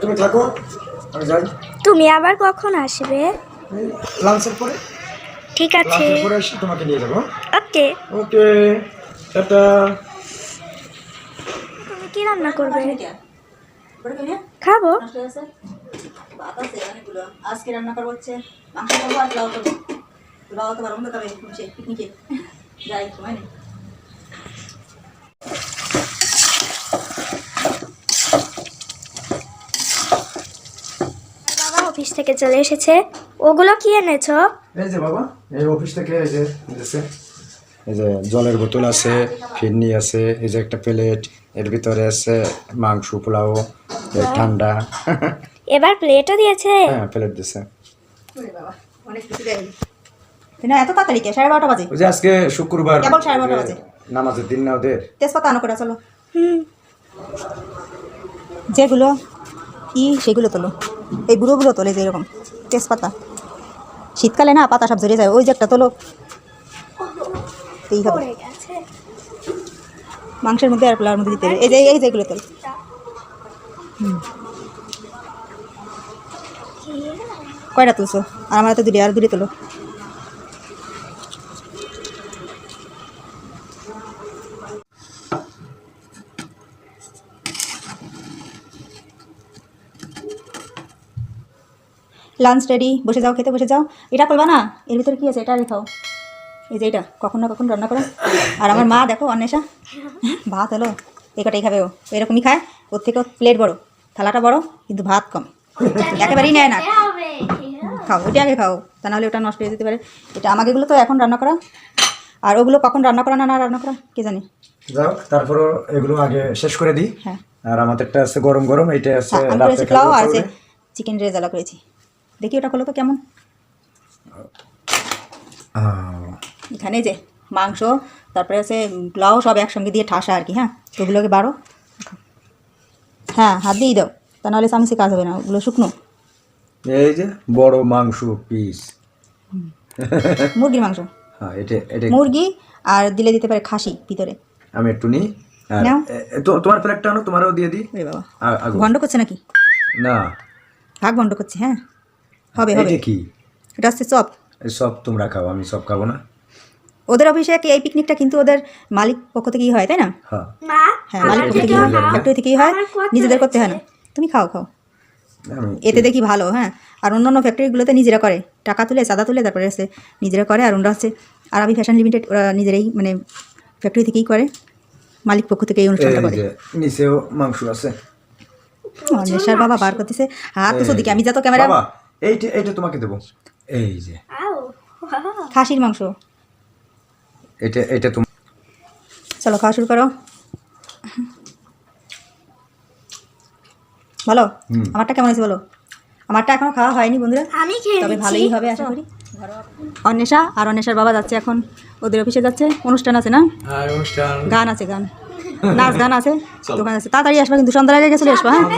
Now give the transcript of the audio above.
তুমি থাকো, আমি যাই। তুমি আবার কখন আসবে? লাঞ্চের পরে। ঠিক আছে, লাঞ্চের পরে এসে তোমাকে নিয়ে যাবো। ওকে। ওকে, টাটা। তুমি কি রান্না করবে? খাবো। আজকে রান্না করবো হচ্ছে মাংস করবো আর পোলাও করবো। পোলাও তো বারণ খাবে পিকনিকে যাই সময় নেই। বাবা অফিস থেকে চলে এসেছে। ওগুলো কি এনেছো? এই যে বাবা, এই অফিস থেকে এই যে দিয়েছে। এই যে জলের বোতল আছে, ফিরনি আছে, এই যে একটা প্লেট, এর ভিতরে আছে মাংস, পোলাও, ঠান্ডা। এবার প্লেটও দিয়েছে। হ্যাঁ, প্লেট দিয়েছে। বাবা অনেক কিছু দেয় না, এত তাড়াতাড়ি কে? 12:30 বাজে। ওই যে আজকে শুক্রবার, কেবল 12:30 বাজে। নামাজের দিন না ওদের। তেজপাতা আনো করে চলো। হুম। যেগুলো কি সেগুলো তোলো, এই বুড়ো বুড়ো তোলে যে এরকম তেজপাতা। শীতকালে না পাতা সব ঝরে যায়, ওই যে একটা তোলো। এই হবে পড়ে গেছে। মাংসের মধ্যে আর পোলাওর মধ্যে দিতে হবে। এই যে এই যেগুলো তোল। কয়টা তুলছো? আর আমার তো দুটো, আর দুটো তোলো। লাঞ্চ রেডি, বসে যাও, খেতে বসে যাও। এটা করবা না, এর ভিতরে কি আছে এটা রেখাও। এই যে এটা কখন না কখন রান্না করো। আর আমার মা দেখো অন্বেষা ভাত হলো, এই কটাই খাবে ও, এরকমই খায়। ওর থেকেও প্লেট বড়, থালাটা বড়, কিন্তু ভাত কম, একেবারেই নেয় না। খাও, ওটা আগে খাও, তা নাহলে ওটা নষ্ট হয়ে যেতে পারে। এটা আমাকে এগুলো তো এখন রান্না করা, আর ওগুলো কখন রান্না করা না না রান্না করা কে জানে। যাও, তারপরও এগুলো আগে শেষ করে দিই। হ্যাঁ, আর আমাদেরটা আছে গরম গরম, এইটা আছে আমি করেছি পোলাও আর আছে চিকেন রেজালা করেছি। দেখি ওটা করলো তো কেমন। এখানে যে মাংস, তারপরে আছে পোলাও, সব একসঙ্গে দিয়ে ঠাসা আর কি। হ্যাঁ, তো ওগুলোকে বারো, হ্যাঁ হাত দিয়েই দাও, তা নাহলে চামচে কাজ হবে না, ওগুলো শুকনো। এই যে বড় মাংস পিস, মুরগির মাংস। হ্যাঁ, এটা এটা মুরগি আর দিলে দিতে পারে খাসি ভিতরে। আমি একটু নিই। আর নাও। তোমার প্লেটটা আনো, তোমারও দিয়ে দিই। ওরে বাবা, আগো। ভণ্ড করছে নাকি? না, ভাগ ভণ্ড করছে। হ্যাঁ, হবে হবে। এটা কি? এটা হচ্ছে চপ। এই সব তোমরা খাও, আমি সব খাবো না। ওদের অফিসে কি এই পিকনিকটা কিন্তু ওদের মালিক পক্ষ থেকেই হয়, তাই না? হ্যাঁ, মা, হ্যাঁ, মালিক পক্ষ থেকেই হয়, ফ্যাক্টরি থেকেই হয়, নিজেদের করতে হয় না। তুমি খাও খাও, আমি এতে দেখি ভালো। হ্যাঁ, আর অন্যান্য ফ্যাক্টরিগুলোতে নিজেরা করে, টাকা তুলে চাঁদা তুলে তারপরে হচ্ছে নিজেরা করে। আর ওরা হচ্ছে আরবি ফ্যাশন লিমিটেড, ওরা নিজেরাই মানে ফ্যাক্টরি থেকেই করে, মালিক পক্ষ থেকে এই অনুষ্ঠানটা এই করে। যে নিচেও মাংস আছে। নেশার বাবা বার করতেছে হাত তো দিকে, আমি যত ক্যামেরা। বাবা, এইটা এইটা তোমাকে দেবো। এই যে আও, খাসির মাংস। এটা এটা তুমি চলো খাওয়া শুরু করো। বলো আমারটা কেমন হয়েছে বলো। আমারটা এখনো খাওয়া হয়নি বন্ধুরা, আমি খেয়ে তবে নিচ্ছি। ভালোই হবে আশা করি। অন্বেষা আর অন্বেষার বাবা যাচ্ছে এখন ওদের অফিসে, যাচ্ছে অনুষ্ঠান আছে না, অনুষ্ঠান, গান আছে, গান নাচ গান আছে, দোকান আছে। তাড়াতাড়ি আসবা কিন্তু, সন্ধ্যার আগে চলে আসবা। হ্যাঁ,